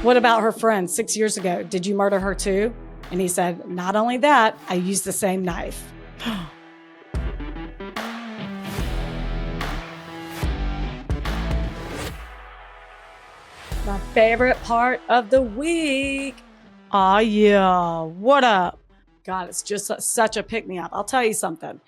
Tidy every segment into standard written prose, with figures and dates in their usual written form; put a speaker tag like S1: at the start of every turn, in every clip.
S1: What about her friend 6 years ago? Did you murder her too? And he said, not only that, I used the same knife. My favorite part of the week.
S2: Aw, yeah. What up?
S1: God, it's just such a pick-me-up. I'll tell you something.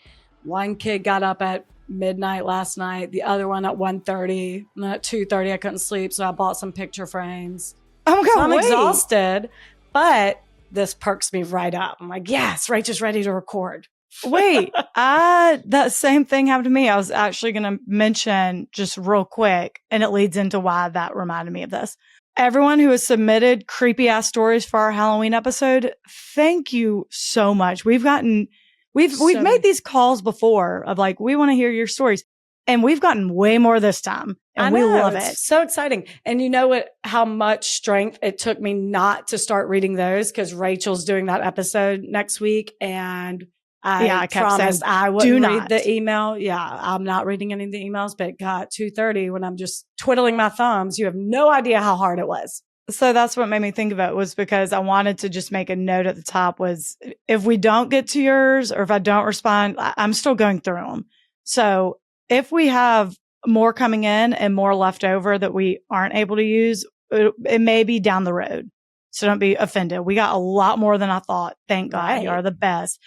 S1: One kid got up at midnight last night. The other one at 1:30. And then at 2:30, I couldn't sleep, so I bought some picture frames.
S2: Oh my God,
S1: so I'm
S2: wait.
S1: exhausted, but this perks me right up. I'm like, yes, Rachel's ready to record.
S2: Wait, that same thing happened to me. I was actually going to mention just real quick, and it leads into why that reminded me of this. Everyone who has submitted creepy ass stories for our Halloween episode, thank you so much. We've made these calls before of like, we want to hear your stories. And we've gotten way more this time. And we love it.
S1: It's so exciting. And you know how much strength it took me not to start reading those, because Rachel's doing that episode next week. And I promised I wouldn't read the email. Yeah, I'm not reading any of the emails, but God, 2:30 when I'm just twiddling my thumbs, you have no idea how hard it was.
S2: So that's what made me think of it, was because I wanted to just make a note at the top was, if we don't get to yours or if I don't respond, I'm still going through them. So if we have more coming in and more left over that we aren't able to use, it may be down the road. So don't be offended. We got a lot more than I thought. Thank God.
S1: Right.
S2: You are the best.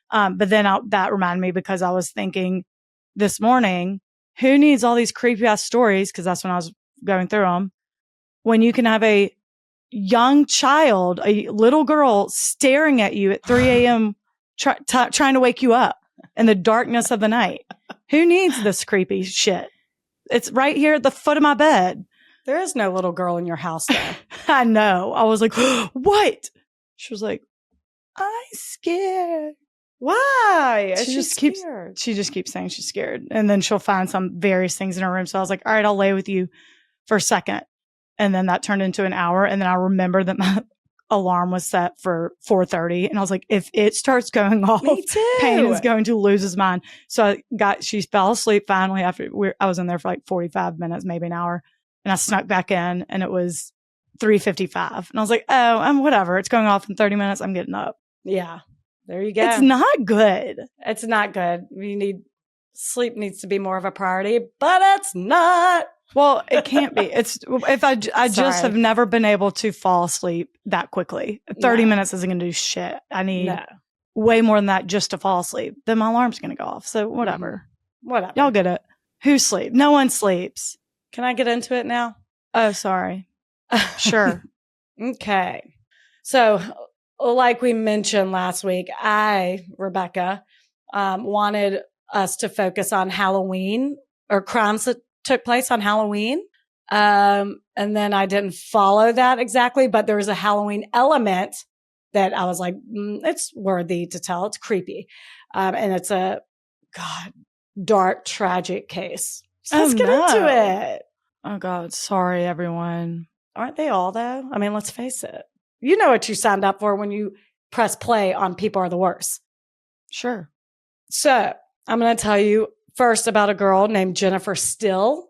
S2: But then that reminded me, because I was thinking this morning, who needs all these creepy ass stories? Because that's when I was going through them. When you can have a young child, a little girl staring at you at 3 a.m. trying to wake you up in the darkness of the night. Who needs this creepy shit? It's right here at the foot of my bed.
S1: There is no little girl in your house, though.
S2: I know. I was like, what? She was like, I'm scared.
S1: Why?
S2: She just keeps saying she's scared. And then she'll find some various things in her room. So I was like, all right, I'll lay with you for a second. And then that turned into an hour. And then I remembered that my alarm was set for 4:30. And I was like, if it starts going off, Payne is going to lose his mind. So she fell asleep finally after I was in there for like 45 minutes, maybe an hour. And I snuck back in and it was 3:55. And I was like, oh, whatever. It's going off in 30 minutes. I'm getting up.
S1: Yeah. There you go.
S2: It's not good.
S1: It's not good. Sleep needs to be more of a priority, but it's not.
S2: Well, it can't be. It's if I just have never been able to fall asleep that quickly. 30 minutes isn't going to do shit. I need way more than that just to fall asleep. Then my alarm's going to go off. So whatever.
S1: Whatever.
S2: Y'all get it. Who sleep? No one sleeps.
S1: Can I get into it now?
S2: Oh, sorry. Sure.
S1: Okay. So, like we mentioned last week, Rebecca, wanted us to focus on Halloween or crimes that took place on Halloween. And then I didn't follow that exactly, but there was a Halloween element that I was like, it's worthy to tell. It's creepy. And it's a, dark, tragic case. So let's get into it.
S2: Oh God. Sorry, everyone.
S1: Aren't they all though? I mean, let's face it. You know what you signed up for when you press play on People Are the Worst.
S2: Sure.
S1: So I'm going to tell you first about a girl named Jennifer Still.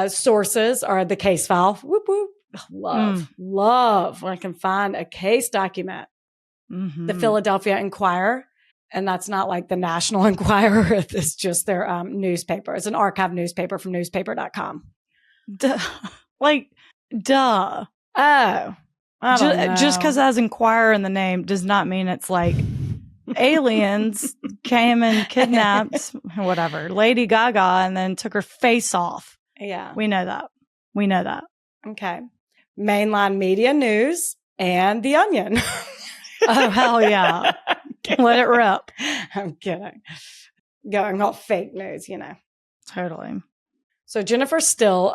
S1: Sources are the case file. Whoop, whoop. Love when I can find a case document.
S2: Mm-hmm.
S1: The Philadelphia Inquirer. And that's not like the National Enquirer. It's just their newspaper. It's an archive newspaper from newspaper.com.
S2: Duh.
S1: Oh.
S2: Just because it has Inquirer in the name does not mean it's like aliens came and kidnapped whatever Lady Gaga and then took her face off.
S1: Yeah.
S2: We know that.
S1: Okay. Mainline media news and The Onion.
S2: Oh, hell yeah. Let it rip.
S1: I'm kidding. Going off fake news,
S2: Totally.
S1: So Jennifer Still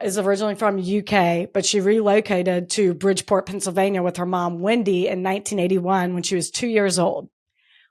S1: is originally from UK, but she relocated to Bridgeport, Pennsylvania with her mom, Wendy, in 1981 when she was 2 years old.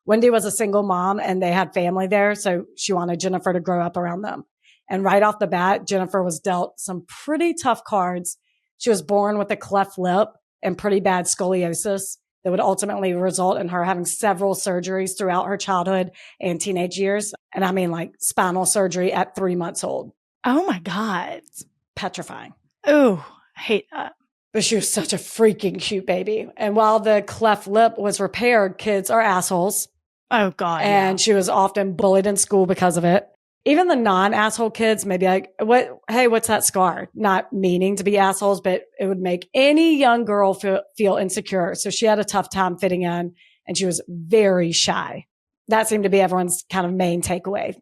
S1: Wendy was a single mom and they had family there, so she wanted Jennifer to grow up around them. And right off the bat, Jennifer was dealt some pretty tough cards. She was born with a cleft lip and pretty bad scoliosis that would ultimately result in her having several surgeries throughout her childhood and teenage years. And I mean like spinal surgery at 3 months old.
S2: Oh my God.
S1: It's petrifying.
S2: Oh, I hate that.
S1: But she was such a freaking cute baby. And while the cleft lip was repaired, kids are assholes.
S2: Oh, God.
S1: And she was often bullied in school because of it. Even the non-asshole kids may be like, hey, what's that scar? Not meaning to be assholes, but it would make any young girl feel insecure. So she had a tough time fitting in, and she was very shy. That seemed to be everyone's kind of main takeaway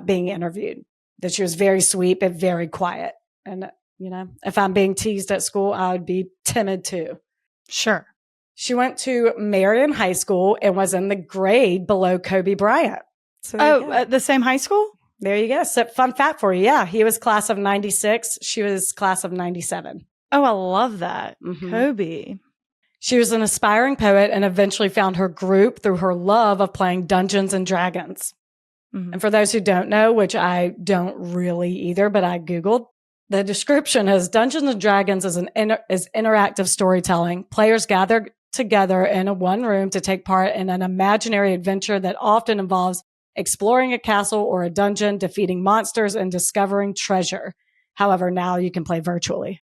S1: being interviewed, that she was very sweet, but very quiet. And, you know, if I'm being teased at school, I would be timid too.
S2: Sure.
S1: She went to Marion High School and was in the grade below Kobe Bryant.
S2: So at the same high school?
S1: There you go. So fun fact for you. Yeah. He was class of 96. She was class of 97.
S2: Oh, I love that.
S1: Mm-hmm.
S2: Kobe.
S1: She was an aspiring poet and eventually found her group through her love of playing Dungeons and Dragons. Mm-hmm. And for those who don't know, which I don't really either, but I Googled, the description is Dungeons and Dragons is interactive storytelling. Players gather together in one room to take part in an imaginary adventure that often involves exploring a castle or a dungeon, defeating monsters, and discovering treasure. However, now you can play virtually.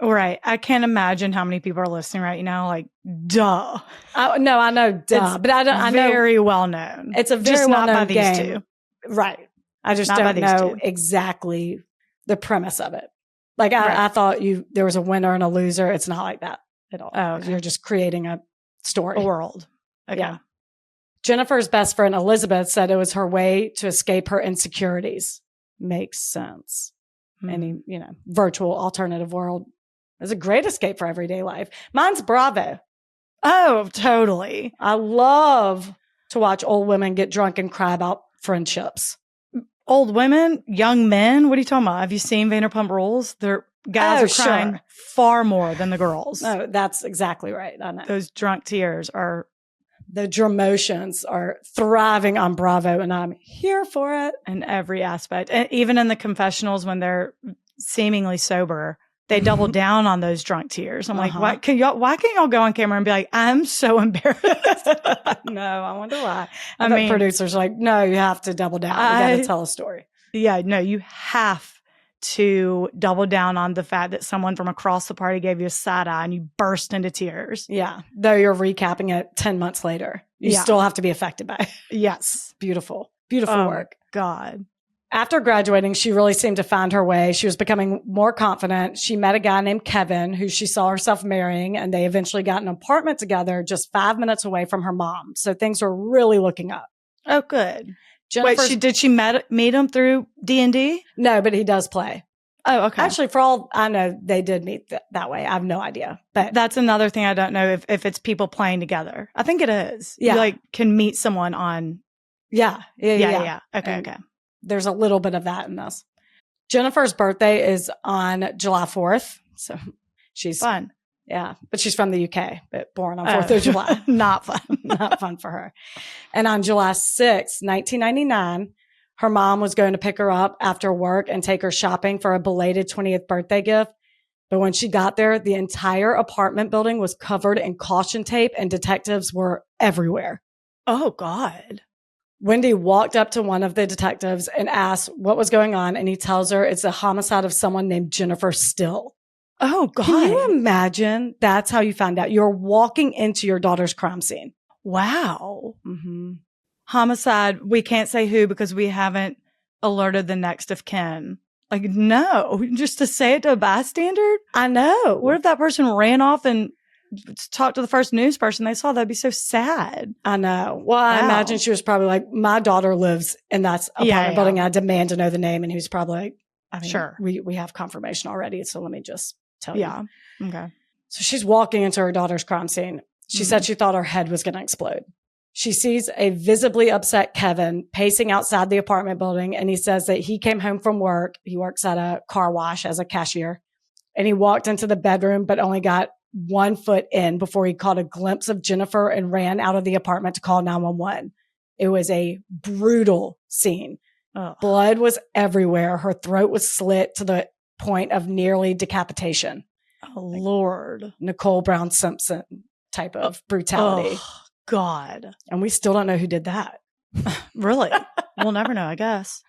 S2: Right. I can't imagine how many people are listening right now. Like, duh.
S1: No, I know, duh. But I know
S2: very well known.
S1: It's a very well known game.
S2: These two.
S1: Right. I just don't know exactly the premise of it. Like, I thought there was a winner and a loser. It's not like that at all.
S2: Oh, okay.
S1: You're just creating a story.
S2: A world. Okay.
S1: Yeah. Jennifer's best friend, Elizabeth, said it was her way to escape her insecurities. Makes sense. Any, virtual alternative world is a great escape for everyday life. Mine's Bravo.
S2: Oh, totally.
S1: I love to watch old women get drunk and cry about friendships.
S2: Old women, young men. What are you talking about? Have you seen Vanderpump Rules? Their guys are crying far more than the girls.
S1: No, that's exactly right. I know.
S2: Those drunk tears are...
S1: The Dramotions are thriving on Bravo, and I'm here for it.
S2: In every aspect. And even in the confessionals when they're seemingly sober, they double down on those drunk tears. I'm like, why can't y'all go on camera and be like, I'm so embarrassed?
S1: No, I wonder why. I mean, producers are like, no, you have to double down. You got to tell a story.
S2: Yeah, no, you have to double down on the fact that someone from across the party gave you a side eye and you burst into tears.
S1: Yeah. Though you're recapping it 10 months later. You still have to be affected by it.
S2: Yes.
S1: Beautiful. Beautiful work.
S2: God.
S1: After graduating, she really seemed to find her way. She was becoming more confident. She met a guy named Kevin who she saw herself marrying, and they eventually got an apartment together just 5 minutes away from her mom. So things were really looking up.
S2: Oh, good. Wait, did she meet him through D&D?
S1: No, but he does play.
S2: Oh, okay.
S1: Actually, for all I know, they did meet that way. I have no idea. But
S2: that's another thing I don't know if it's people playing together. I think it is.
S1: Yeah.
S2: You can meet someone on.
S1: Yeah.
S2: Okay.
S1: There's a little bit of that in this. Jennifer's birthday is on July 4th. So she's
S2: fun.
S1: Yeah. But she's from the UK, but born on 4th of July.
S2: Not fun.
S1: Not fun for her. And on July 6th, 1999, her mom was going to pick her up after work and take her shopping for a belated 20th birthday gift. But when she got there, the entire apartment building was covered in caution tape and detectives were everywhere.
S2: Oh, God.
S1: Wendy walked up to one of the detectives and asked what was going on. And he tells her it's a homicide of someone named Jennifer Still.
S2: Oh, God.
S1: Can you imagine? That's how you found out. You're walking into your daughter's crime scene.
S2: Wow.
S1: Mm-hmm.
S2: Homicide. We can't say who because we haven't alerted the next of kin. Like, no, just to say it to a bystander.
S1: I know.
S2: What if that person ran off and talked to the first news person they saw? That'd be so sad.
S1: I know. Well, I imagine she was probably like, my daughter lives in that apartment building. I demand to know the name. And he was probably like, I mean,
S2: sure.
S1: We have confirmation already. So let me just tell you.
S2: Yeah. Okay.
S1: So she's walking into her daughter's crime scene. She said she thought her head was going to explode. She sees a visibly upset Kevin pacing outside the apartment building. And he says that he came home from work. He works at a car wash as a cashier. And he walked into the bedroom, but only got 1 foot in before he caught a glimpse of Jennifer and ran out of the apartment to call 911. It was a brutal scene.
S2: Oh.
S1: Blood was everywhere. Her throat was slit to the point of nearly decapitation.
S2: Oh, Lord.
S1: Nicole Brown Simpson type of brutality.
S2: Oh, God.
S1: And we still don't know who did that.
S2: Really? We'll never know, I guess.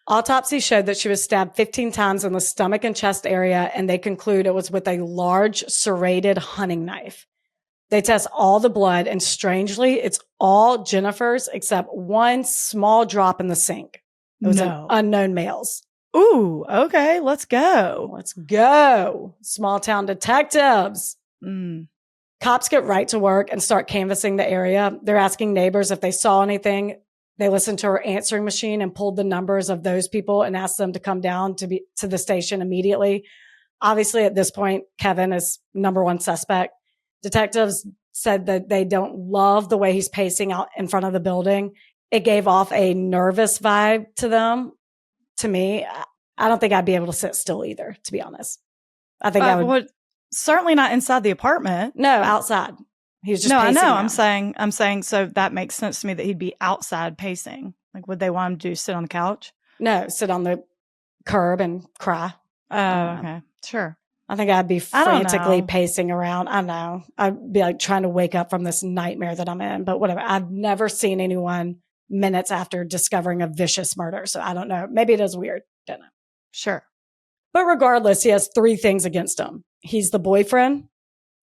S1: Autopsy showed that she was stabbed 15 times in the stomach and chest area, and they conclude it was with a large serrated hunting knife. They test all the blood, and strangely, it's all Jennifer's except one small drop in the sink. It was an unknown male's.
S2: Ooh, okay, let's go.
S1: Let's go. Small town detectives. Cops get right to work and start canvassing the area. They're asking neighbors if they saw anything. They listened to her answering machine and pulled the numbers of those people and asked them to come down to the station immediately. Obviously, at this point, Kevin is number one suspect. Detectives said that they don't love the way he's pacing out in front of the building. It gave off a nervous vibe to them. To me, I don't think I'd be able to sit still either, to be honest. I think I would.
S2: Certainly not inside the apartment.
S1: No, outside. He was just
S2: no, I
S1: pacing
S2: know.
S1: around.
S2: I'm saying, so that makes sense to me that he'd be outside pacing. Like, would they want him to do sit on the couch?
S1: No, sit on the curb and cry.
S2: Oh, okay. Sure.
S1: I think I'd be frantically pacing around. I know. I'd be like trying to wake up from this nightmare that I'm in, but whatever. I've never seen anyone minutes after discovering a vicious murder. So I don't know. Maybe it is weird. Don't know.
S2: Sure.
S1: But regardless, he has three things against him. He's the boyfriend,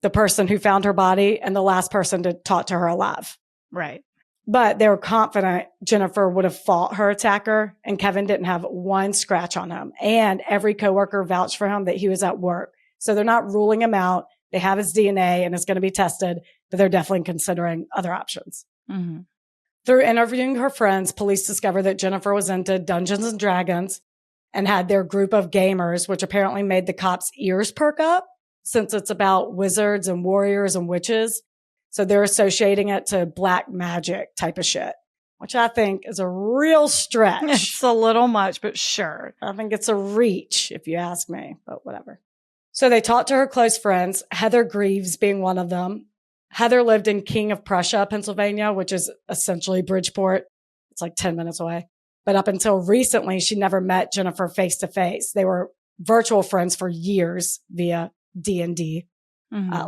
S1: the person who found her body, and the last person to talk to her alive.
S2: Right.
S1: But they were confident Jennifer would have fought her attacker, and Kevin didn't have one scratch on him. And every coworker vouched for him that he was at work. So they're not ruling him out. They have his DNA and it's going to be tested, but they're definitely considering other options.
S2: Mm-hmm.
S1: Through interviewing her friends, police discovered that Jennifer was into Dungeons and Dragons and had their group of gamers, which apparently made the cops' ears perk up since it's about wizards and warriors and witches. So they're associating it to black magic type of shit, which I think is a real stretch.
S2: It's a little much, but sure.
S1: I think it's a reach, if you ask me, but whatever. So they talked to her close friends, Heather Greaves being one of them. Heather lived in King of Prussia, Pennsylvania, which is essentially Bridgeport. It's like 10 minutes away. But up until recently, she never met Jennifer face to face. They were virtual friends for years via D&D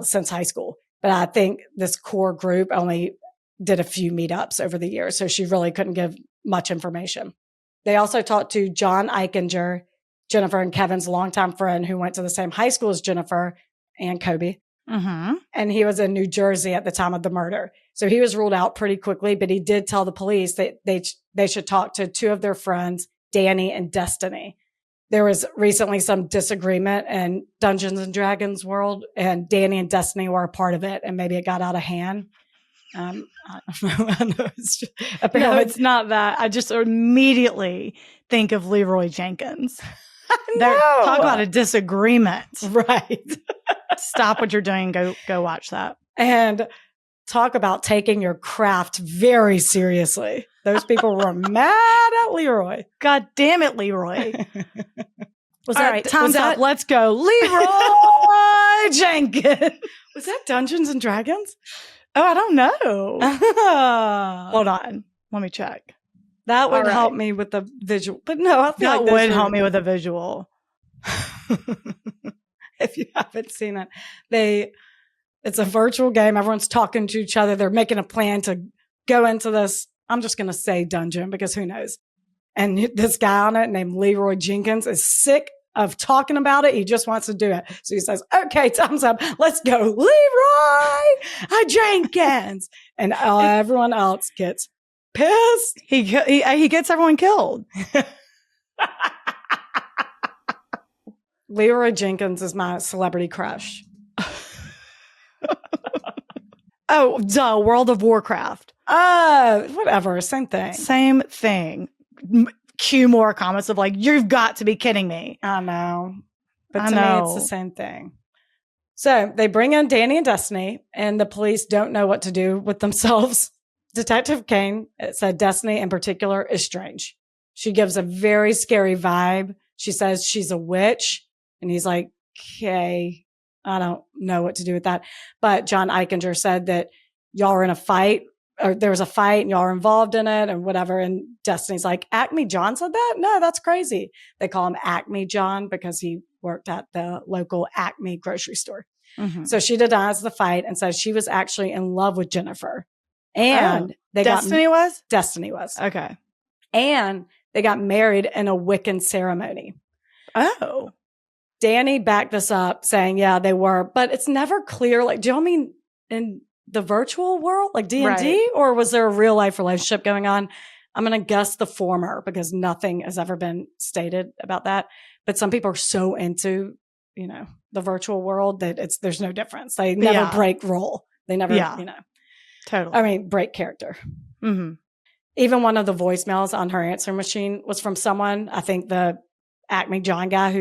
S1: since high school. But I think this core group only did a few meetups over the years, so she really couldn't give much information. They also talked to John Eichinger, Jennifer and Kevin's longtime friend who went to the same high school as Jennifer and Kobe.
S2: Mm-hmm.
S1: And he was in New Jersey at the time of the murder. So he was ruled out pretty quickly, but he did tell the police that they should talk to two of their friends, Danny and Destiny. There was recently some disagreement in Dungeons and Dragons world, and Danny and Destiny were a part of it, and maybe it got out of hand. I don't know.
S2: No, it's not that. I just immediately think of Leroy Jenkins. Talk about a disagreement.
S1: Right.
S2: Stop what you're doing. Go watch that.
S1: And talk about taking your craft very seriously. Those people were mad at Leroy.
S2: God damn it, Leroy.
S1: All
S2: right, time's up. Let's go. Leroy Jenkins.
S1: Was that Dungeons and Dragons?
S2: Oh, I don't know. Hold on. Let me check.
S1: That would help me with the visual. But no, I feel
S2: that would help me with a visual.
S1: If you haven't seen it, it's a virtual game. Everyone's talking to each other. They're making a plan to go into this. I'm just going to say dungeon because who knows? And this guy on it named Leroy Jenkins is sick of talking about it. He just wants to do it. So he says, okay, time's up. Let's go. Leroy Jenkins. And everyone else gets pissed.
S2: He gets everyone killed.
S1: Leroy Jenkins is my celebrity crush.
S2: Oh, duh. World of Warcraft.
S1: Whatever. Same thing.
S2: Same thing. Cue more comments of like, you've got to be kidding me.
S1: I know. But to me, it's the same thing. So they bring in Danny and Destiny, and the police don't know what to do with themselves. Detective Kane said Destiny in particular is strange. She gives a very scary vibe. She says she's a witch. And he's like, okay, I don't know what to do with that. But John Eichinger said that y'all were in a fight, or there was a fight and y'all were involved in it and whatever. And Destiny's like, Acme John said that? No, that's crazy. They call him Acme John because he worked at the local Acme grocery store. Mm-hmm. So she denies the fight and says she was actually in love with Jennifer. And
S2: Destiny was?
S1: Destiny was.
S2: Okay.
S1: And They got married in a Wiccan ceremony.
S2: Oh.
S1: Danny backed this up saying, yeah, they were, but it's never clear. Like, do y'all mean in the virtual world, like D&D,
S2: Right.
S1: or was there a real life relationship going on? I'm going to guess the former because nothing has ever been stated about that. But some people are so into, the virtual world that there's no difference. They never break role. They never,
S2: Totally.
S1: break character.
S2: Mm-hmm.
S1: Even one of the voicemails on her answer machine was from someone, I think the Acme John guy he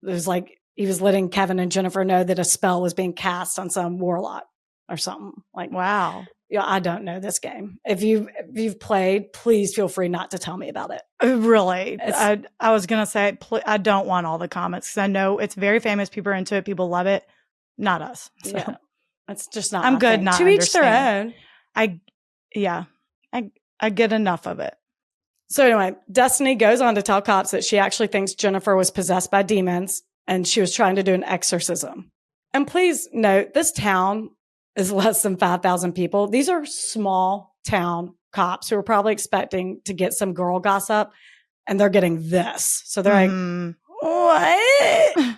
S1: was letting Kevin and Jennifer know that a spell was being cast on some warlock or something. Like,
S2: wow.
S1: Yeah, I don't know this game. If you've played, please feel free not to tell me about it.
S2: Really? I was going to say, I don't want all the comments because I know it's very famous. People are into it. People love it. Not us. So.
S1: Yeah. It's just not
S2: I'm
S1: my
S2: good
S1: thing.
S2: not
S1: To each their own.
S2: I get enough of it.
S1: So anyway, Destiny goes on to tell cops that she actually thinks Jennifer was possessed by demons and she was trying to do an exorcism. And please note, this town is less than 5,000 people. These are small town cops who are probably expecting to get some girl gossip, and they're getting this. So they're like, what?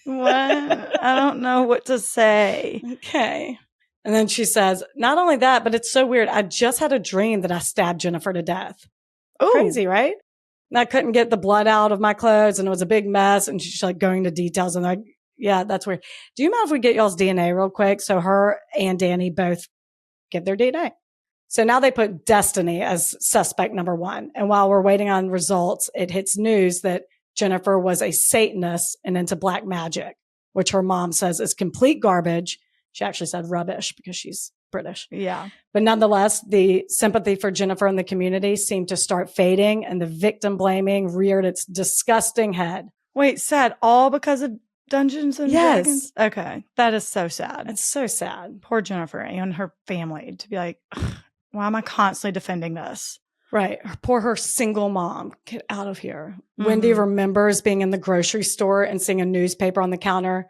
S2: What? I don't know what to say.
S1: Okay. And then she says, not only that, but it's so weird. I just had a dream that I stabbed Jennifer to death. Ooh. Crazy, right? And I couldn't get the blood out of my clothes and it was a big mess. And she's like going into details and like, yeah, that's weird. Do you mind if we get y'all's DNA real quick? So her and Danny both give their DNA. So now they put Destiny as suspect number 1. And while we're waiting on results, it hits news that Jennifer was a Satanist and into black magic, which her mom says is complete garbage. She actually said rubbish because she's British.
S2: Yeah.
S1: But nonetheless, the sympathy for Jennifer in the community seemed to start fading and the victim blaming reared its disgusting head.
S2: Wait, sad all because of Dungeons and Dragons? Okay. That is so sad.
S1: It's so sad.
S2: Poor Jennifer and her family to be like, why am I constantly defending this?
S1: Right. Her single mom. Get out of here. Mm-hmm. Wendy remembers being in the grocery store and seeing a newspaper on the counter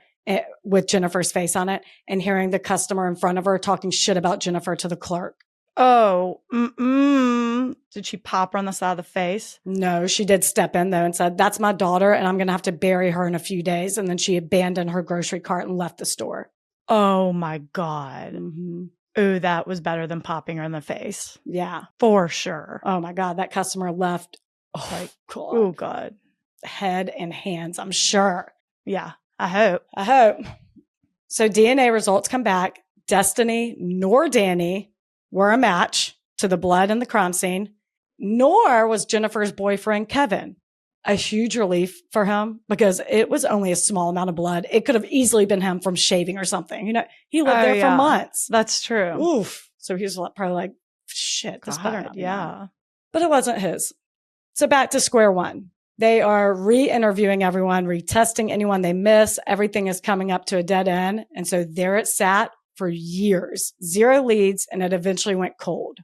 S1: with Jennifer's face on it and hearing the customer in front of her talking shit about Jennifer to the clerk.
S2: Oh, did she pop her on the side of the face?
S1: No, she did step in though and said, that's my daughter and I'm going to have to bury her in a few days. And then she abandoned her grocery cart and left the store.
S2: Oh my God.
S1: Mm-hmm.
S2: Ooh, that was better than popping her in the face.
S1: Yeah.
S2: For sure.
S1: Oh my God. That customer left. Oh, like, God.
S2: Oh God.
S1: Head and hands, I'm sure.
S2: Yeah. I hope.
S1: So DNA results come back. Destiny nor Danny were a match to the blood in the crime scene, nor was Jennifer's boyfriend, Kevin. A huge relief for him because it was only a small amount of blood. It could have easily been him from shaving or something. He lived there for months.
S2: That's true.
S1: Oof. So he was probably like, shit, this better not be
S2: mine.
S1: But it wasn't his. So back to square one. They are re-interviewing everyone, retesting anyone they miss. Everything is coming up to a dead end. And so there it sat for years. 0 leads, and it eventually went cold.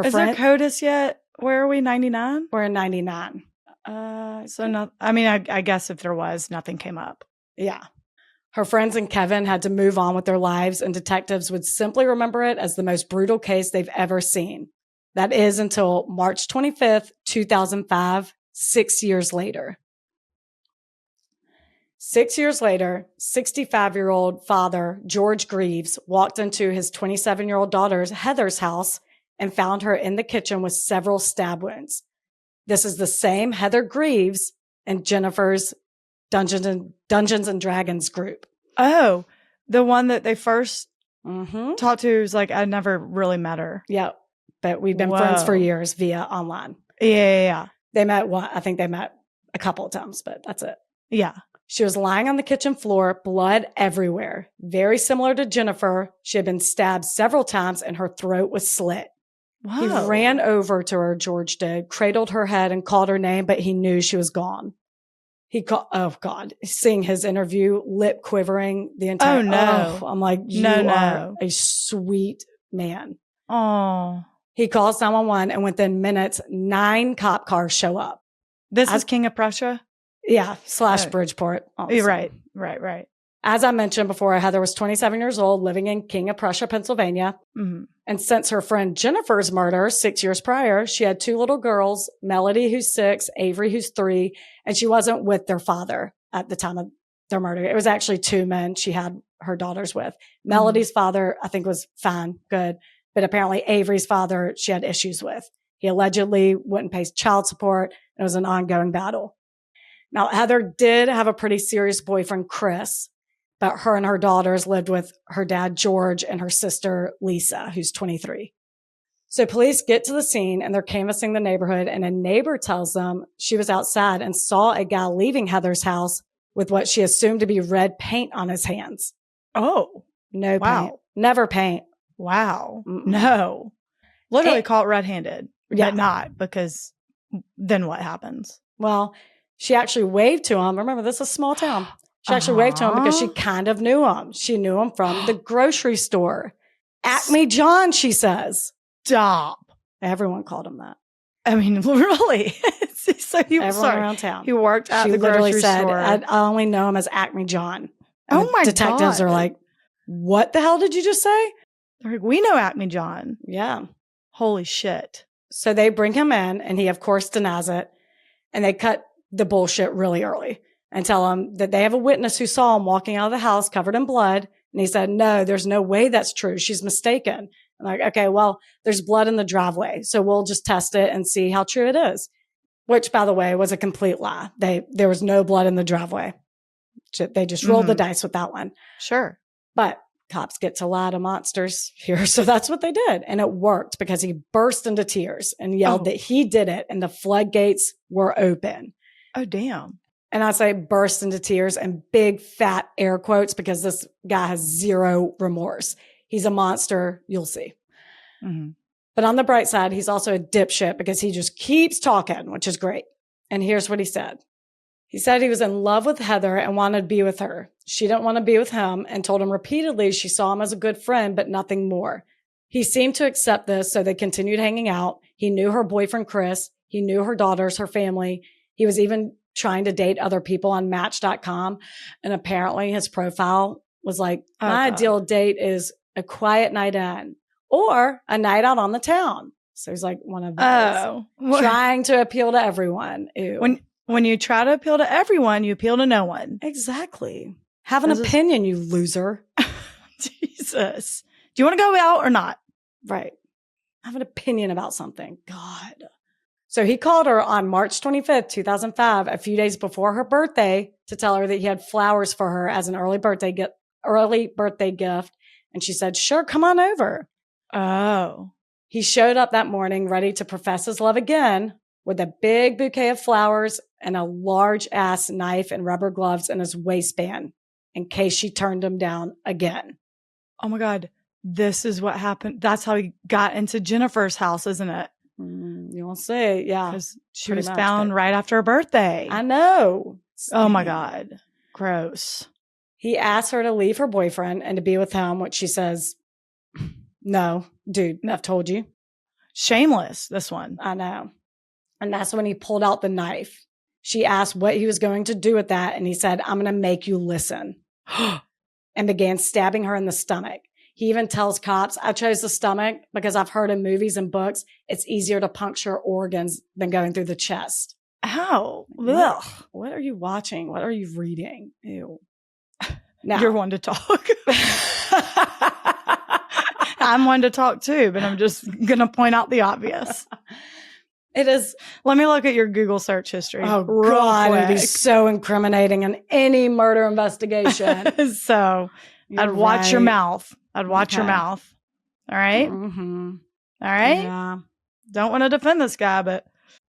S2: Is there CODIS yet? Where are we, 99?
S1: We're in 99.
S2: I guess if there was, nothing came up.
S1: Yeah. Her friends and Kevin had to move on with their lives, and detectives would simply remember it as the most brutal case they've ever seen. That is until March 25th, 2005. 6 years later. 6 years later, 65-year-old father George Greaves walked into his 27-year-old daughter Heather's house and found her in the kitchen with several stab wounds. This is the same Heather Greaves and Jennifer's Dungeons and Dragons group.
S2: Oh, the one that they first talked to was like, I never really met her.
S1: Yeah, but we've been friends for years via online.
S2: Yeah.
S1: They met I think they met a couple of times, but that's it.
S2: Yeah.
S1: She was lying on the kitchen floor, blood everywhere. Very similar to Jennifer. She had been stabbed several times and her throat was slit. Whoa. He ran over to her, George did, cradled her head and called her name, but he knew she was gone. Oh God, seeing his interview, lip quivering the entire.
S2: Oh no.
S1: I'm like, you are a sweet man.
S2: Oh.
S1: He calls 911 and within minutes, 9 cop cars show up.
S2: This is King of Prussia?
S1: Yeah, / Bridgeport. Also.
S2: Right.
S1: As I mentioned before, Heather was 27 years old, living in King of Prussia, Pennsylvania.
S2: Mhm.
S1: And since her friend Jennifer's murder 6 years prior, she had 2 little girls, Melody, who's 6, Avery, who's 3, and she wasn't with their father at the time of their murder. It was actually 2 men she had her daughters with. Melody's father, I think, was fine, good. But apparently Avery's father, she had issues with. He allegedly wouldn't pay child support. It was an ongoing battle. Now, Heather did have a pretty serious boyfriend, Chris, but her and her daughters lived with her dad, George, and her sister, Lisa, who's 23. So police get to the scene and they're canvassing the neighborhood, and a neighbor tells them she was outside and saw a guy leaving Heather's house with what she assumed to be red paint on his hands.
S2: Oh,
S1: No
S2: wow.
S1: paint. Never paint.
S2: Wow.
S1: Mm-mm.
S2: No. Literally
S1: It-
S2: caught red-handed.
S1: Yeah.
S2: But not, because then what happens?
S1: Well, she actually waved to him. Remember, this is a small town. She actually waved to him because she kind of knew him. She knew him from the grocery store. Acme John, she says.
S2: Stop.
S1: Everyone called him that.
S2: I mean, really? So he was
S1: Everyone around town.
S2: He worked at
S1: She
S2: the
S1: literally
S2: grocery
S1: said,
S2: store.
S1: I only know him as Acme John. And
S2: Oh
S1: the
S2: my
S1: detectives
S2: God.
S1: are like, what the hell did you just say?
S2: They're like, we know Acme John.
S1: Yeah.
S2: Holy shit.
S1: So they bring him in and he, of course, denies it. And they cut the bullshit really early and tell him that they have a witness who saw him walking out of the house covered in blood. And he said, no, there's no way that's true. She's mistaken. I'm like, okay, well, there's blood in the driveway. So we'll just test it and see how true it is. Which, by the way, was a complete lie. There was no blood in the driveway. They just rolled the dice with that one.
S2: Sure.
S1: But cops get to lie to monsters here. So that's what they did. And it worked because he burst into tears and yelled that he did it and the floodgates were open.
S2: Oh, damn.
S1: And I say burst into tears and big fat air quotes because this guy has zero remorse. He's a monster. You'll see.
S2: Mm-hmm.
S1: But on the bright side, he's also a dipshit because he just keeps talking, which is great. And here's what he said. He said he was in love with Heather and wanted to be with her. She didn't want to be with him and told him repeatedly she saw him as a good friend, but nothing more. He seemed to accept this, so they continued hanging out. He knew her boyfriend, Chris. He knew her daughters, her family. He was even trying to date other people on Match.com. And apparently his profile was like, my ideal date is a quiet night in or a night out on the town. So he's like one of those.
S2: Oh.
S1: Trying to appeal to everyone. Ew.
S2: When you try to appeal to everyone, you appeal to no one.
S1: Exactly. Have an opinion, you loser.
S2: Jesus. Do you want to go out or not?
S1: Right. Have an opinion about something. God. So he called her on March 25th, 2005, a few days before her birthday, to tell her that he had flowers for her as an early birthday gift. And she said, sure, come on over.
S2: Oh.
S1: He showed up that morning ready to profess his love again with a big bouquet of flowers and a large ass knife and rubber gloves in his waistband in case she turned him down again.
S2: Oh my God. This is what happened. That's how he got into Jennifer's house, isn't it?
S1: You won't say, yeah.
S2: Because she was found right after her birthday.
S1: I know.
S2: Oh my God. Gross.
S1: He asked her to leave her boyfriend and to be with him, which she says, no, dude, I've told you.
S2: Shameless, this one.
S1: I know. And that's when he pulled out the knife. She asked what he was going to do with that. And he said, I'm going to make you listen. And began stabbing her in the stomach. He even tells cops, I chose the stomach because I've heard in movies and books, it's easier to puncture organs than going through the chest.
S2: Ow.
S1: Ugh. What are you watching? What are you reading? Ew. Now,
S2: you're one to talk. I'm one to talk too, but I'm just going to point out the obvious.
S1: It is.
S2: Let me look at your Google search history.
S1: Oh, God. It'd be so incriminating in any murder investigation.
S2: So I'd watch your mouth. I'd watch your mouth. All right.
S1: Mm-hmm.
S2: All right.
S1: Yeah.
S2: Don't want to defend this guy, but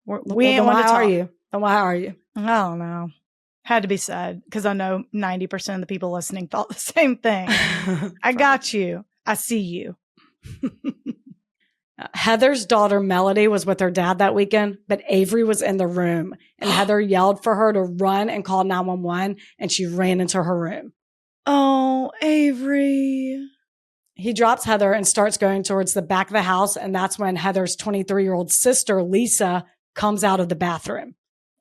S2: we ain't
S1: then
S2: want
S1: why
S2: to talk.
S1: are you? Then why are you?
S2: I don't know. Had to be said because I know 90% of the people listening thought the same thing. I got you. I see you.
S1: Heather's daughter, Melody, was with her dad that weekend, but Avery was in the room and Heather yelled for her to run and call 911 and she ran into her room.
S2: Oh, Avery.
S1: He drops Heather and starts going towards the back of the house. And that's when Heather's 23-year-old sister, Lisa, comes out of the bathroom.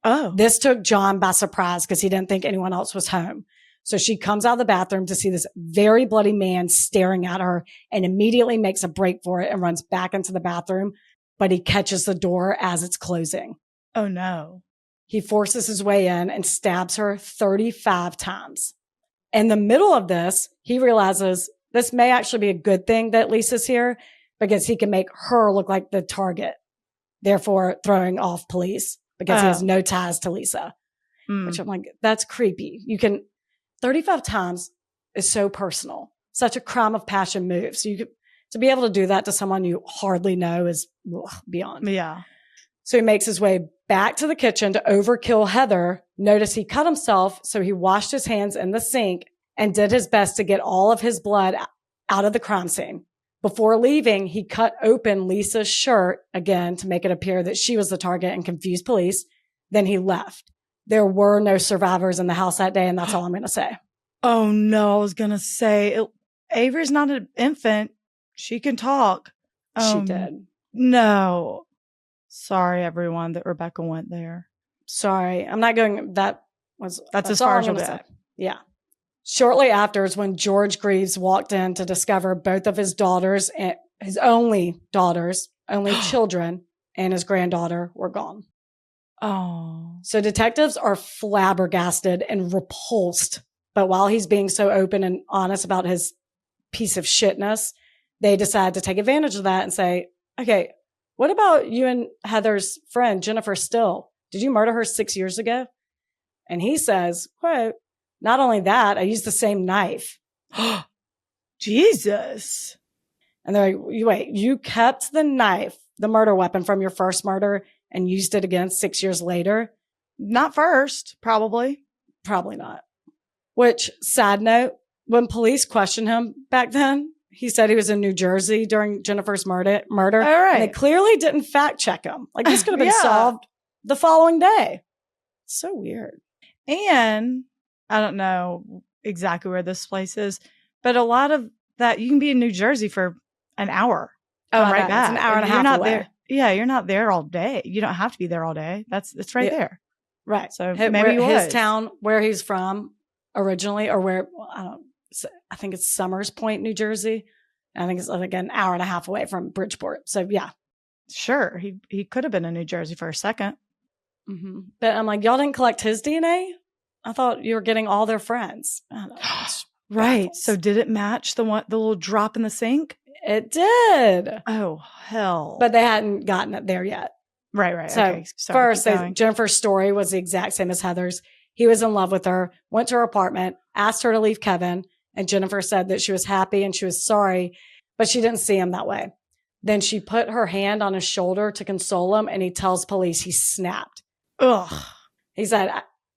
S2: Oh.
S1: This took John by surprise because he didn't think anyone else was home. So she comes out of the bathroom to see this very bloody man staring at her and immediately makes a break for it and runs back into the bathroom, but he catches the door as it's closing.
S2: Oh, no.
S1: He forces his way in and stabs her 35 times. In the middle of this, he realizes this may actually be a good thing that Lisa's here because he can make her look like the target, therefore throwing off police because he has no ties to Lisa, which I'm like, that's creepy. 35 times is so personal, such a crime of passion move. So to be able to do that to someone you hardly know is beyond.
S2: Yeah.
S1: So he makes his way back to the kitchen to overkill Heather. Notice he cut himself, so he washed his hands in the sink and did his best to get all of his blood out of the crime scene. Before leaving, he cut open Lisa's shirt again to make it appear that she was the target and confuse police. Then he left. There were no survivors in the house that day, and that's all I'm going to say.
S2: Oh, no. I was going to say, Avery's not an infant. She can talk.
S1: She did.
S2: No. Sorry, everyone, that Rebecca went there.
S1: Sorry. I'm not going. That's
S2: as far as
S1: I'm
S2: you'll
S1: going to
S2: go.
S1: say. Yeah. Shortly after is when George Greaves walked in to discover both of his daughters, and his only daughters, only children, and his granddaughter were gone.
S2: Oh.
S1: So detectives are flabbergasted and repulsed. But while he's being so open and honest about his piece of shitness, they decide to take advantage of that and say, okay, what about you and Heather's friend, Jennifer Still? Did you murder her 6 years ago? And he says, quote, not only that, I used the same knife.
S2: Jesus.
S1: And they're like, wait, you kept the knife, the murder weapon from your first murder and used it again 6 years later?
S2: Not first, probably.
S1: Probably not. Which, side note, when police questioned him back then, he said he was in New Jersey during Jennifer's murder.
S2: All right.
S1: And they clearly didn't fact check him. Like, this could have been solved the following day. So weird.
S2: And I don't know exactly where this place is, but a lot of that, you can be in New Jersey for an hour.
S1: Come right back. It's an hour and a half away.
S2: There. Yeah, you're not there all day. You don't have to be there all day. It's right there.
S1: Right.
S2: So
S1: maybe his town, where he's from originally, or where, I think it's Summers Point, New Jersey. I think it's like an hour and a half away from Bridgeport. So yeah.
S2: Sure. He could have been in New Jersey for a second.
S1: Mm-hmm. But I'm like, y'all didn't collect his DNA? I thought you were getting all their friends. I don't know.
S2: Right. So did it match the little drop in the sink?
S1: It did.
S2: Oh, hell.
S1: But they hadn't gotten it there yet.
S2: Right.
S1: So
S2: okay. Sorry,
S1: first, Jennifer's story was the exact same as Heather's. He was in love with her, went to her apartment, asked her to leave Kevin, and Jennifer said that she was happy and she was sorry, but she didn't see him that way. Then she put her hand on his shoulder to console him, and he tells police he snapped.
S2: Ugh.
S1: He said,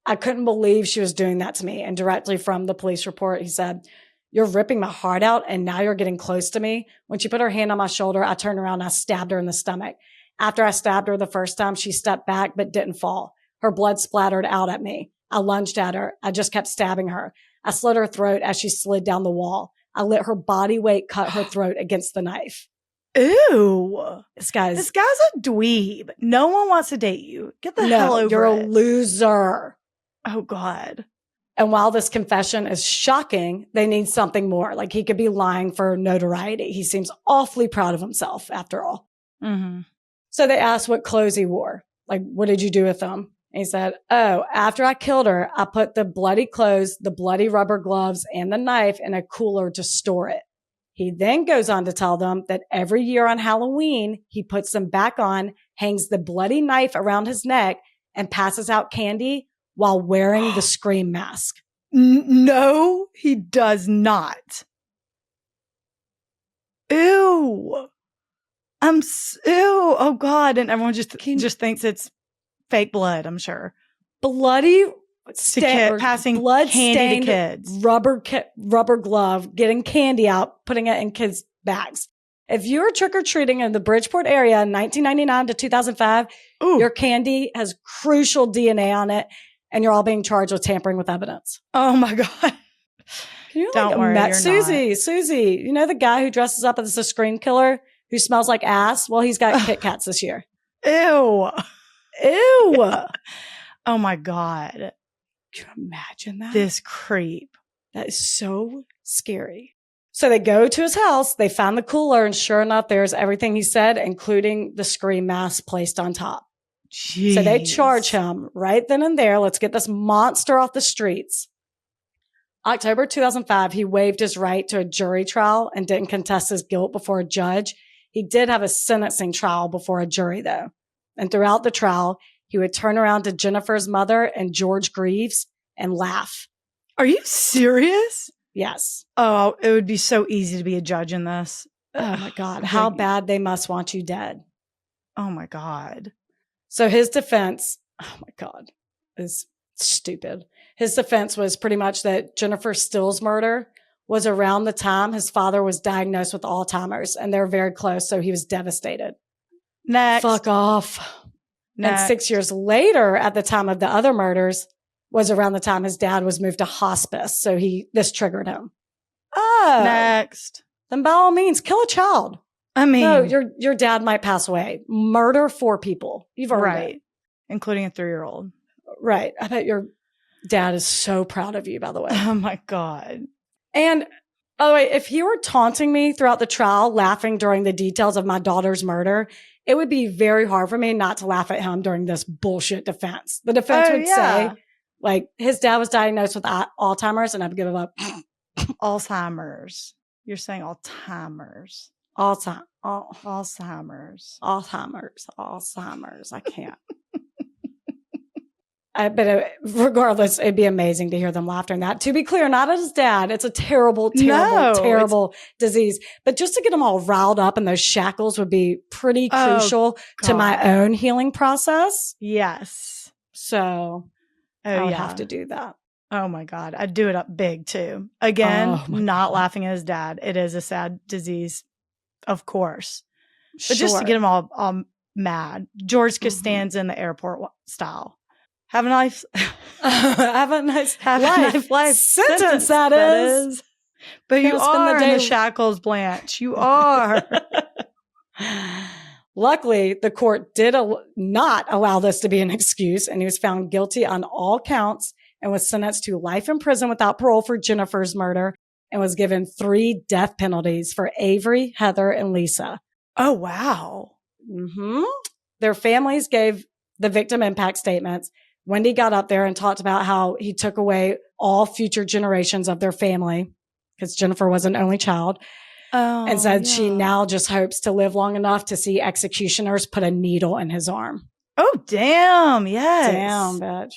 S1: I couldn't believe she was doing that to me. And directly from the police report, he said, you're ripping my heart out, and now you're getting close to me. When she put her hand on my shoulder, I turned around and I stabbed her in the stomach. After I stabbed her the first time, she stepped back but didn't fall. Her blood splattered out at me. I lunged at her. I just kept stabbing her. I slit her throat as she slid down the wall. I let her body weight cut her throat against the knife.
S2: Ew.
S1: This guy's
S2: a dweeb. No one wants to date you. Get the hell over it.
S1: You're a loser.
S2: Oh, God.
S1: And while this confession is shocking, they need something more. Like, he could be lying for notoriety. He seems awfully proud of himself, after all.
S2: Mm-hmm.
S1: So they asked what clothes he wore. Like, what did you do with them? And he said, oh, after I killed her, I put the bloody clothes, the bloody rubber gloves, and the knife in a cooler to store it. He then goes on to tell them that every year on Halloween, he puts them back on, hangs the bloody knife around his neck, and passes out candy while wearing the scream mask.
S2: No, he does not. Ew. Ew. Oh, God. And everyone just thinks it's fake blood, I'm sure.
S1: Bloody
S2: passing
S1: blood
S2: candy to kids.
S1: Rubber glove, getting candy out, putting it in kids' bags. If you were trick-or-treating in the Bridgeport area in 1999 to 2005, your candy has crucial DNA on it, and you're all being charged with tampering with evidence.
S2: Oh, my God.
S1: Can you
S2: Don't worry, you're
S1: Susie,
S2: not.
S1: Susie, you know the guy who dresses up as a scream killer who smells like ass? Well, he's got Kit Kats this year.
S2: Ew.
S1: Ew.
S2: Oh, my God.
S1: Can you imagine that?
S2: This creep.
S1: That is so scary. So they go to his house, they find the cooler, and sure enough, there's everything he said, including the scream mask placed on top.
S2: Jeez.
S1: So they charge him right then and there. Let's get this monster off the streets. October 2005, he waived his right to a jury trial and didn't contest his guilt before a judge. He did have a sentencing trial before a jury, though. And throughout the trial, he would turn around to Jennifer's mother and George Greaves and laugh.
S2: Are you serious?
S1: Yes.
S2: Oh, it would be so easy to be a judge in this.
S1: Oh my God. How bad they must want you dead.
S2: Oh my God.
S1: So his defense, oh my God, is stupid. His defense was pretty much that Jennifer Still's murder was around the time his father was diagnosed with Alzheimer's, and they were very close. So he was devastated.
S2: Next.
S1: Fuck off.
S2: Next.
S1: And 6 years later, at the time of the other murders, was around the time his dad was moved to hospice. So this triggered him. Oh.
S2: Next.
S1: Then by all means, kill a child.
S2: I mean,
S1: no, your dad might pass away. Murder 4 people. You've earned it.
S2: Including a 3-year-old.
S1: Right. I bet your dad is so proud of you, by the way.
S2: Oh my God.
S1: And by the way, if he were taunting me throughout the trial, laughing during the details of my daughter's murder, it would be very hard for me not to laugh at him during this bullshit defense. The defense would say, like, his dad was diagnosed with Alzheimer's, and I'd give him up.
S2: Alzheimer's. You're saying Alzheimer's.
S1: Alzheimer's. I can't. But regardless, it'd be amazing to hear them laugh during that. To be clear, not at his dad. It's a terrible, terrible disease. But just to get them all riled up in those shackles would be pretty crucial to my own healing process.
S2: Yes.
S1: So I would have to do that.
S2: Oh my God. I'd do it up big too. Again, not laughing at his dad. It is a sad disease, of course. But just to get them all mad. George Costanza in the airport style. Have a nice life sentence, that is. But you are in the shackles, Blanche. You are.
S1: Luckily, the court did not allow this to be an excuse, and he was found guilty on all counts and was sentenced to life in prison without parole for Jennifer's murder and was given 3 death penalties for Avery, Heather, and Lisa.
S2: Oh, wow.
S1: Mm-hmm. Their families gave the victim impact statements. Wendy got up there and talked about how he took away all future generations of their family because Jennifer was an only child. And said she now just hopes to live long enough to see executioners put a needle in his arm.
S2: Oh, damn. Yes.
S1: Damn, bitch.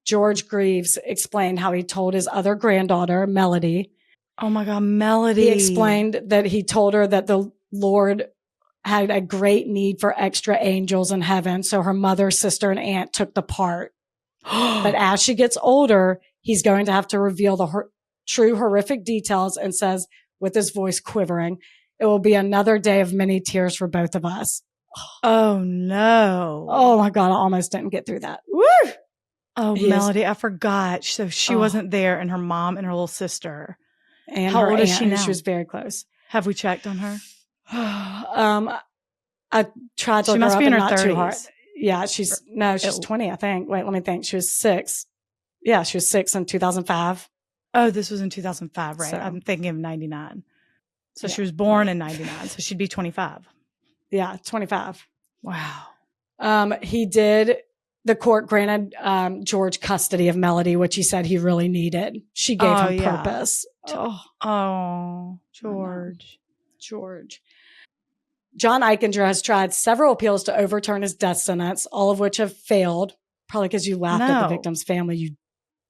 S1: George Greaves explained how he told his other granddaughter, Melody.
S2: Oh my God, Melody.
S1: He explained that he told her that the Lord had a great need for extra angels in heaven. So her mother, sister, and aunt took the part. But as she gets older, he's going to have to reveal the true horrific details, and says with his voice quivering, it will be another day of many tears for both of us.
S2: Oh no.
S1: Oh my God. I almost didn't get through that. Woo!
S2: Oh, Melody, I forgot. So she wasn't there, and her mom and her little sister.
S1: And
S2: how old is she now?
S1: She was very close.
S2: Have we checked on her?
S1: I tried to
S2: look
S1: her
S2: up,
S1: be in her 30s. Too hard. Yeah, she's 20, I think. Wait, let me think. She was 6. Yeah, she was 6 in 2005.
S2: Oh, this was in 2005, right?
S1: So,
S2: I'm thinking of 99. So she was born in 99, so she'd be 25.
S1: Yeah, 25.
S2: Wow.
S1: The court granted George custody of Melody, which he said he really needed. She gave him purpose.
S2: George.
S1: John Eichinger has tried several appeals to overturn his death sentence, all of which have failed. Probably because you laughed at the victim's family, you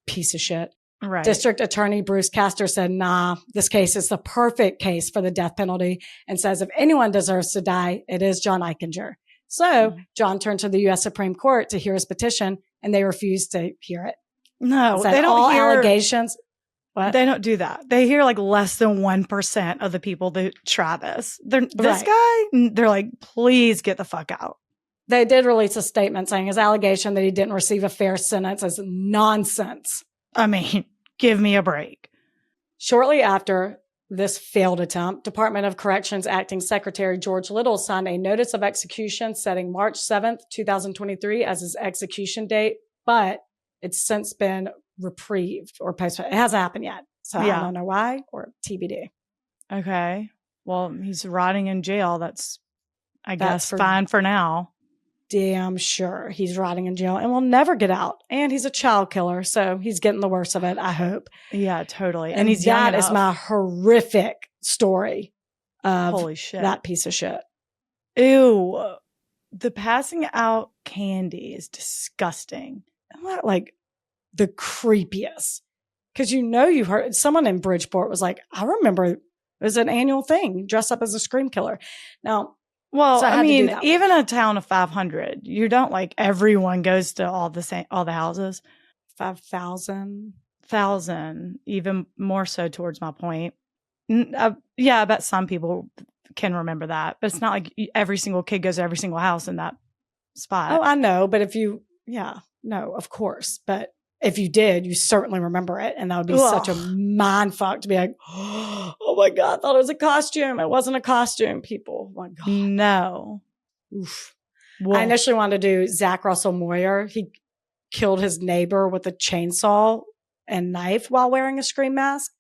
S1: piece of shit.
S2: Right.
S1: District Attorney Bruce Castor said, nah, this case is the perfect case for the death penalty, and says if anyone deserves to die, it is John Eichinger. So John turned to the U.S. Supreme Court to hear his petition, and they refused to hear it.
S2: No,
S1: they don't hear allegations.
S2: What? They don't do that. They hear like less than 1% of the people that try this. This guy, they're like, please get the fuck out.
S1: They did release a statement saying his allegation that he didn't receive a fair sentence is nonsense.
S2: I mean, give me a break.
S1: Shortly after this failed attempt, Department of Corrections Acting Secretary George Little signed a notice of execution setting March 7th, 2023 as his execution date, but it's since been reprieved or postponed. It hasn't happened yet. So I don't know why, or TBD.
S2: Okay. Well, he's rotting in jail. That's I guess fine for now.
S1: Damn sure he's rotting in jail and will never get out. And he's a child killer, so he's getting the worst of it, I hope.
S2: Yeah, totally.
S1: And
S2: he's young enough.
S1: That is my horrific story of
S2: holy shit.
S1: That piece of shit.
S2: Ew. The passing out candy is disgusting.
S1: Isn't that like the creepiest? Because you heard someone in Bridgeport was like, I remember it was an annual thing, dress up as a scream killer. Now,
S2: well, so I mean, even a town of 500, you don't like everyone goes to all the houses.
S1: 5,000,
S2: even more so towards my point. Yeah, I bet some people can remember that, but it's not like every single kid goes to every single house in that spot.
S1: Oh, I know, but no, of course, but if you did, you certainly remember it, and that would be such a mind fuck to be like, oh my God, I thought it was a costume. It wasn't a costume, people. Oh my God.
S2: No.
S1: Oof. I initially wanted to do Zach Russell Moyer. He killed his neighbor with a chainsaw and knife while wearing a scream mask.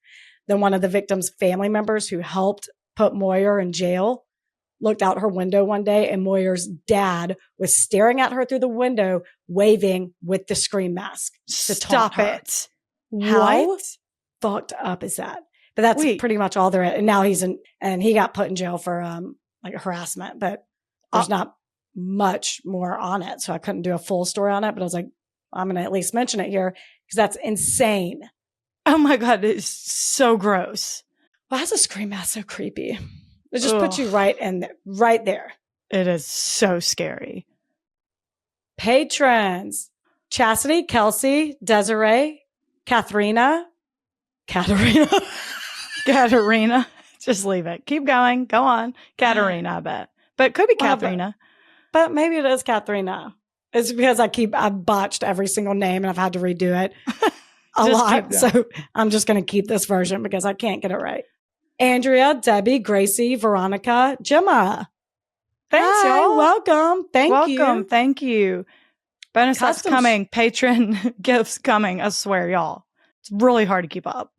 S1: Then one of the victim's family members who helped put Moyer in jail looked out her window one day, and Moyer's dad was staring at her through the window, waving with the scream mask.
S2: Stop it.
S1: How fucked up is that? But that's pretty much all there is. And now and he got put in jail for like harassment, but there's not much more on it. So I couldn't do a full story on it, but I was like, I'm going to at least mention it here because that's insane.
S2: Oh my God. It's so gross.
S1: Why is a scream mask so creepy? It just puts you right there.
S2: It is so scary.
S1: Patrons: Chastity, Kelsey, Desiree, Katerina.
S2: Just leave it. Keep going. Go on. Katerina, I bet. But it could be Katerina.
S1: But maybe it is Katerina. It's because I've botched every single name and I've had to redo it a lot. So I'm just going to keep this version because I can't get it right. Andrea, Debbie, Gracie, Veronica, Gemma. Thanks, y'all. Welcome. Thank you.
S2: Thank you. Bonus stuff's coming. Patron gifts coming. I swear, y'all. It's really hard to keep up.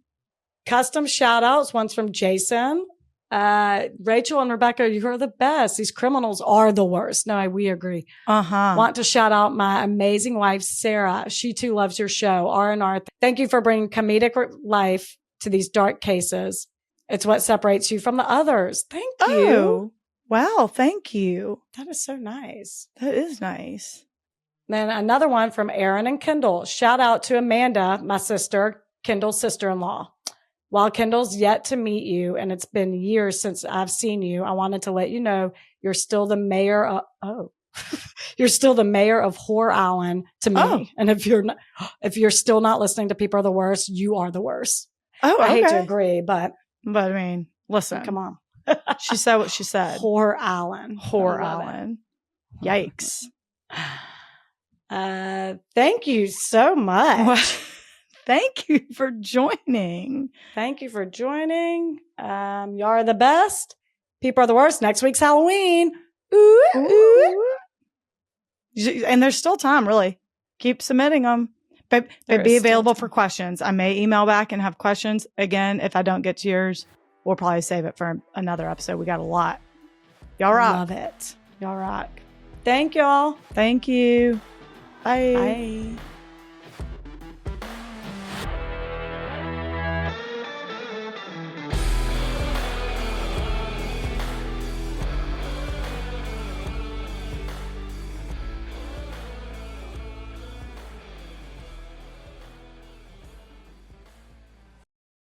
S1: Custom shout outs. One's from Jason. Rachel and Rebecca, you are the best. These criminals are the worst. No, we agree. Want to shout out my amazing wife, Sarah. She too loves your show. R&R. Thank you for bringing comedic life to these dark cases. It's what separates you from the others. Thank you.
S2: Oh, wow. Thank you.
S1: That is so nice.
S2: That is nice.
S1: Then another one from Aaron and Kendall. Shout out to Amanda, my sister, Kendall's sister-in-law. While Kendall's yet to meet you, and it's been years since I've seen you, I wanted to let you know you're still the mayor of, you're still the mayor of Whore Island to me. Oh. And if you're still not listening to People Are the Worst, you are the worst.
S2: Oh,
S1: I hate to agree, but
S2: I mean, listen,
S1: come on.
S2: She said what she said.
S1: Whore Island.
S2: Whore Island. Yikes.
S1: Thank you so much.
S2: Thank you for joining.
S1: Y'all are the best. People Are the Worst. Next week's Halloween. Ooh.
S2: And there's still time, really. Keep submitting them. But be available for questions. I may email back and have questions. Again, if I don't get to yours, we'll probably save it for another episode. We got a lot. Y'all rock.
S1: Love it. Y'all rock. Thank y'all.
S2: Thank you. Bye.
S1: Bye.